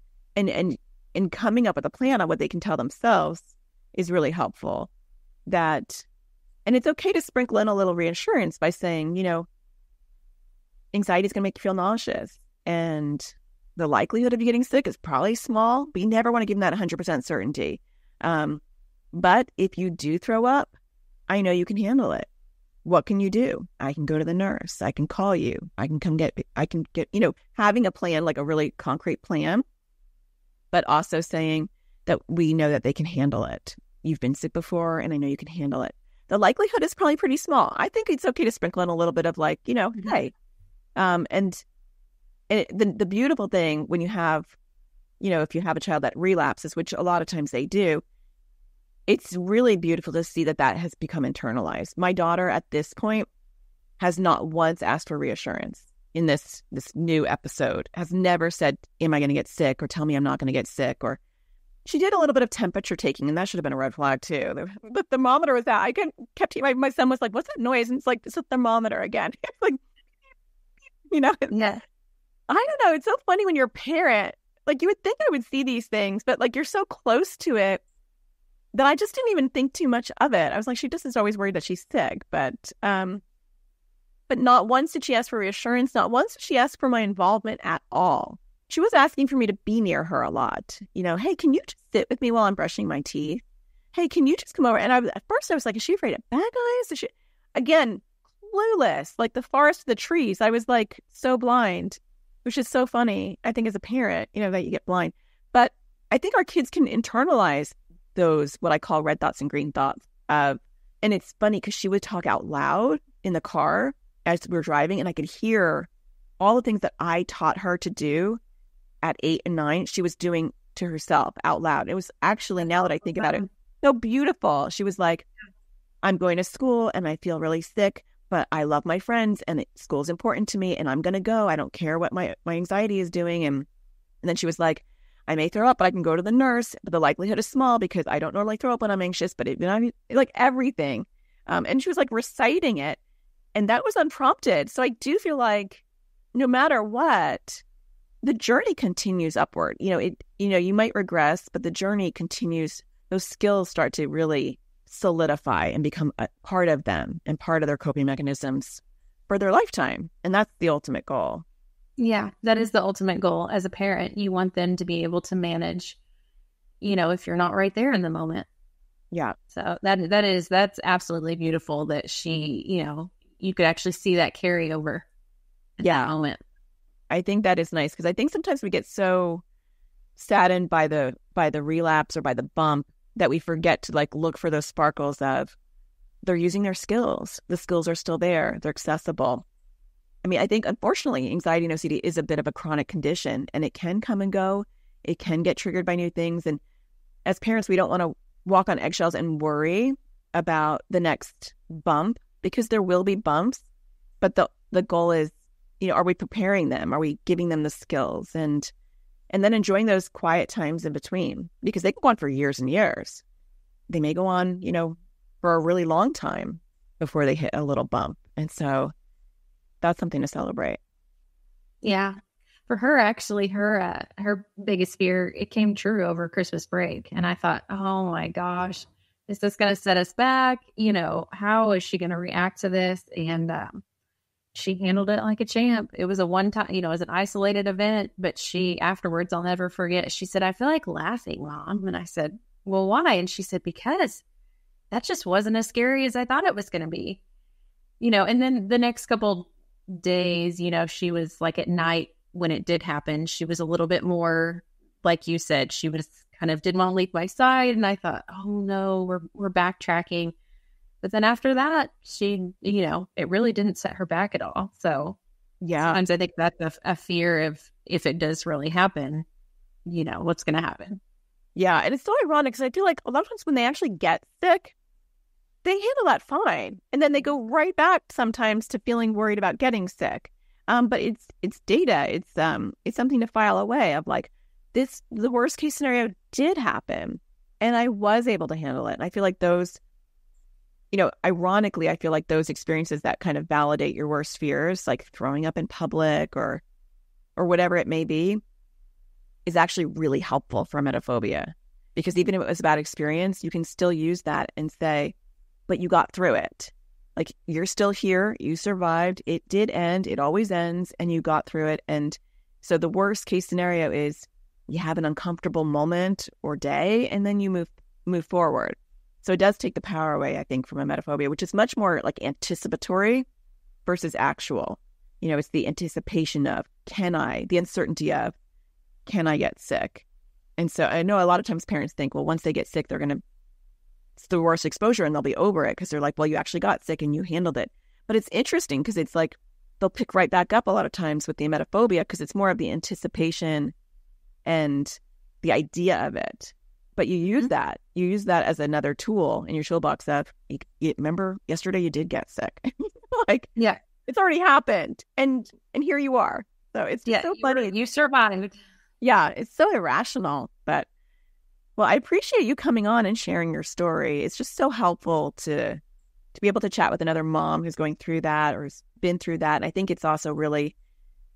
coming up with a plan on what they can tell themselves is really helpful. And it's okay to sprinkle in a little reassurance by saying, anxiety is going to make you feel nauseous, and the likelihood of you getting sick is probably small, but you never want to give them that 100% certainty. But if you do throw up, I know you can handle it. What can you do? I can go to the nurse. I can call you. I can get, having a plan, like a really concrete plan, but also saying that we know that they can handle it. You've been sick before, and I know you can handle it. The likelihood is probably pretty small. I think it's okay to sprinkle in a little bit of like, hey, and the beautiful thing when you have, if you have a child that relapses, which a lot of times they do, it's really beautiful to see that has become internalized. My daughter at this point has not once asked for reassurance in this new episode, has never said, am I going to get sick, or tell me I'm not going to get sick. Or she did a little bit of temperature taking, and that should have been a red flag too. The thermometer was out. I kept my son was like, what's that noise? And it's like, it's a thermometer again. It's like, yeah. I don't know. It's so funny when you're a parent. Like, you would think I would see these things, but like, you're so close to it that I just didn't even think too much of it. I was like, she just is always worried that she's sick, but not once did she ask for reassurance. Not once did she ask for my involvement at all. She was asking for me to be near her a lot. Hey, can you just sit with me while I'm brushing my teeth? Hey, can you just come over? And at first I was like, is she afraid of bad guys? Is she, again, clueless, like the forest of the trees. I was like so blind, which is so funny, I think, as a parent, that you get blind. But I think our kids can internalize those, what I call red thoughts and green thoughts. And it's funny because she would talk out loud in the car as we were driving, and I could hear all the things that I taught her to do at 8 and 9, she was doing to herself out loud. It was actually, now that I think about it, so beautiful. She was like, I'm going to school and I feel really sick, but I love my friends and school's important to me and I'm going to go. I don't care what my anxiety is doing. And then she was like, I may throw up, but I can go to the nurse, but the likelihood is small because I don't normally throw up when I'm anxious, but like everything. And she was like reciting it, and that was unprompted. So I do feel like no matter what, the journey continues upward. You might regress, but the journey continues. Those skills start to really solidify and become a part of them and part of their coping mechanisms for their lifetime. And that's the ultimate goal. Yeah, that is the ultimate goal. As a parent, you want them to be able to manage, if you're not right there in the moment. Yeah. So that's absolutely beautiful that she, you could actually see that carry over at that moment. I think that is nice because I think sometimes we get so saddened by the relapse or by the bump that we forget to like look for those sparkles of they're using their skills. The skills are still there. They're accessible. I mean, I think unfortunately anxiety and OCD is a bit of a chronic condition and it can come and go. It can get triggered by new things. And as parents, we don't want to walk on eggshells and worry about the next bump because there will be bumps. But the goal is, are we preparing them? Are we giving them the skills? And then enjoying those quiet times in between, because they can go on for years and years. They may go on, for a really long time before they hit a little bump. And so that's something to celebrate. Yeah. For her, actually, her biggest fear, it came true over Christmas break. And I thought, oh my gosh, is this going to set us back? How is she going to react to this? And she handled it like a champ. It was a one-time, it was an isolated event, but she afterwards, I'll never forget, she said, I feel like laughing, Mom. And I said, well, why? And she said, because that just wasn't as scary as I thought it was going to be. And then the next couple days, she was like at night when it did happen, she was a little bit more, like you said, she was kind of didn't want to leave my side. And I thought, oh no, we're backtracking. But then after that, she, it really didn't set her back at all. So Yeah. sometimes I think that's a fear of if it does really happen, what's going to happen. Yeah. And it's so ironic because I feel like a lot of times when they actually get sick, they handle that fine. And then they go right back sometimes to feeling worried about getting sick. But it's data. It's something to file away of like, the worst case scenario did happen and I was able to handle it. And I feel like those, ironically, I feel like those experiences that kind of validate your worst fears, like throwing up in public or whatever it may be, is actually really helpful for emetophobia. Because even if it was a bad experience, you can still use that and say, but you got through it. Like, you're still here, you survived, it did end, it always ends, and you got through it. And so the worst case scenario is you have an uncomfortable moment or day, and then you move forward. So it does take the power away, I think, from emetophobia, which is much more like anticipatory versus actual. It's the anticipation of, the uncertainty of, can I get sick? And so I know a lot of times parents think, well, once they get sick, it's the worst exposure and they'll be over it because they're like, well, you actually got sick and you handled it. But it's interesting because it's like they'll pick right back up a lot of times with the emetophobia because it's more of the anticipation and the idea of it. But you use that. You use that as another tool in your toolbox of, remember, yesterday you did get sick. Like, yeah, it's already happened. And here you are. So it's just so funny. You survived. Yeah, it's so irrational. But, well, I appreciate you coming on and sharing your story. It's just so helpful to be able to chat with another mom who's going through that or has been through that. And I think it's also really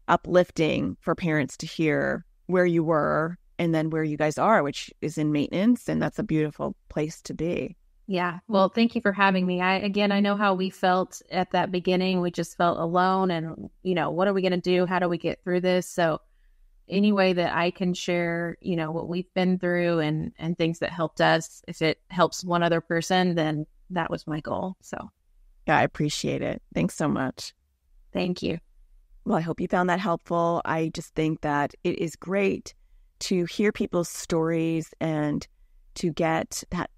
uplifting for parents to hear where you were and then where you guys are, which is in maintenance. And that's a beautiful place to be. Yeah. Well, thank you for having me. I know how we felt at that beginning. We just felt alone and, what are we going to do? How do we get through this? So any way that I can share, what we've been through and things that helped us, if it helps one other person, then that was my goal. So yeah, I appreciate it. Thanks so much. Thank you. Well, I hope you found that helpful. I just think that it is great to hear people's stories and to get that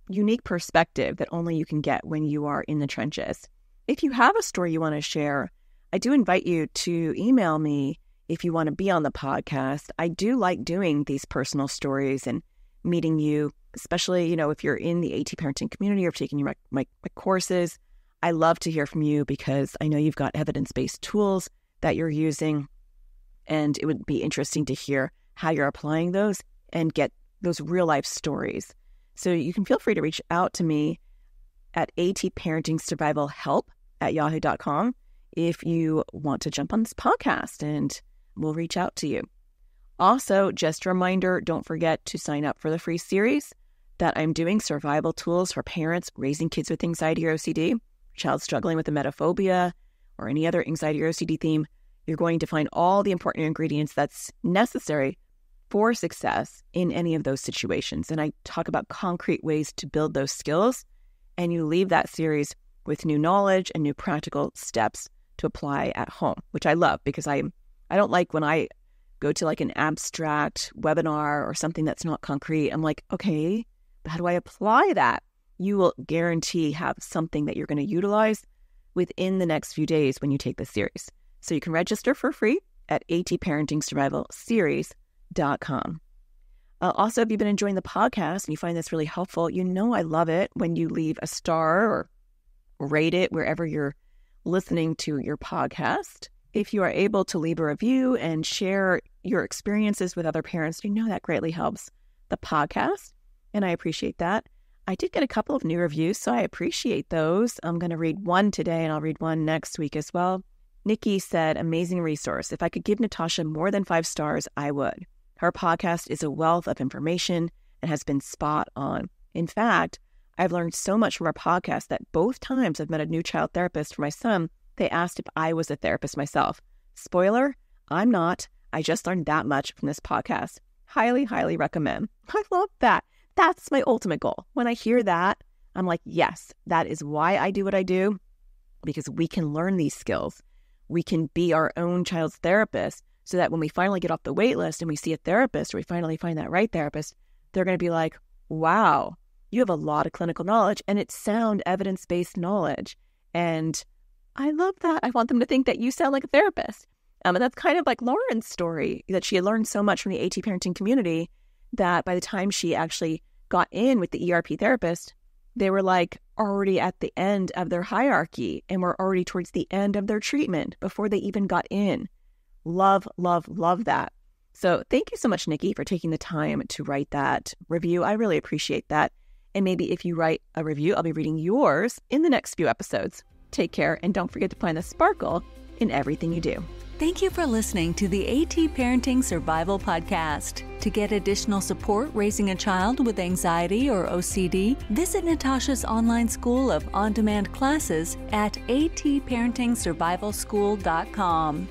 unique perspective that only you can get when you are in the trenches. If you have a story you want to share, I do invite you to email me if you want to be on the podcast. I do like doing these personal stories and meeting you, especially, if you're in the AT parenting community or taking my courses. I love to hear from you because I know you've got evidence-based tools that you're using, and it would be interesting to hear how you're applying those and get those real-life stories. So you can feel free to reach out to me at atparentingsurvivalhelp@yahoo.com if you want to jump on this podcast, and we'll reach out to you. Also, just a reminder, don't forget to sign up for the free series that I'm doing, Survival Tools for Parents Raising Kids with Anxiety or OCD, child struggling with emetophobia, or any other anxiety or OCD theme. You're going to find all the important ingredients that's necessary for success in any of those situations. And I talk about concrete ways to build those skills, and you leave that series with new knowledge and new practical steps to apply at home, which I love because I don't like when I go to like an abstract webinar or something that's not concrete. I'm like, okay, but how do I apply that? You will guarantee have something that you're going to utilize within the next few days when you take the series. So you can register for free at atparentingsurvivalseries.com. Also, if you've been enjoying the podcast and you find this really helpful, I love it when you leave a star or rate it wherever you're listening to your podcast. If you are able to leave a review and share your experiences with other parents, that greatly helps the podcast, and I appreciate that. I did get a couple of new reviews, so I appreciate those. I'm going to read one today, and I'll read one next week as well. Nikki said, amazing resource. If I could give Natasha more than 5 stars, I would. Her podcast is a wealth of information and has been spot on. In fact, I've learned so much from our podcast that both times I've met a new child therapist for my son, they asked if I was a therapist myself. Spoiler, I'm not. I just learned that much from this podcast. Highly, highly recommend. I love that. That's my ultimate goal. When I hear that, I'm like, yes, that is why I do what I do, because we can learn these skills. We can be our own child's therapist so that when we finally get off the wait list and we see a therapist, or we finally find that right therapist, they're going to be like, wow, you have a lot of clinical knowledge, and it's sound evidence-based knowledge. And I love that. I want them to think that you sound like a therapist. And that's kind of like Lauren's story, that she had learned so much from the AT parenting community that by the time she actually got in with the ERP therapist, they were like already at the end of their hierarchy and were already towards the end of their treatment before they even got in. Love, love, love that. So thank you so much, Nikki, for taking the time to write that review. I really appreciate that. And maybe if you write a review, I'll be reading yours in the next few episodes. Take care, and don't forget to find the sparkle in everything you do. Thank you for listening to the AT Parenting Survival Podcast. To get additional support raising a child with anxiety or OCD, visit Natasha's online school of on-demand classes at atparentingsurvivalschool.com.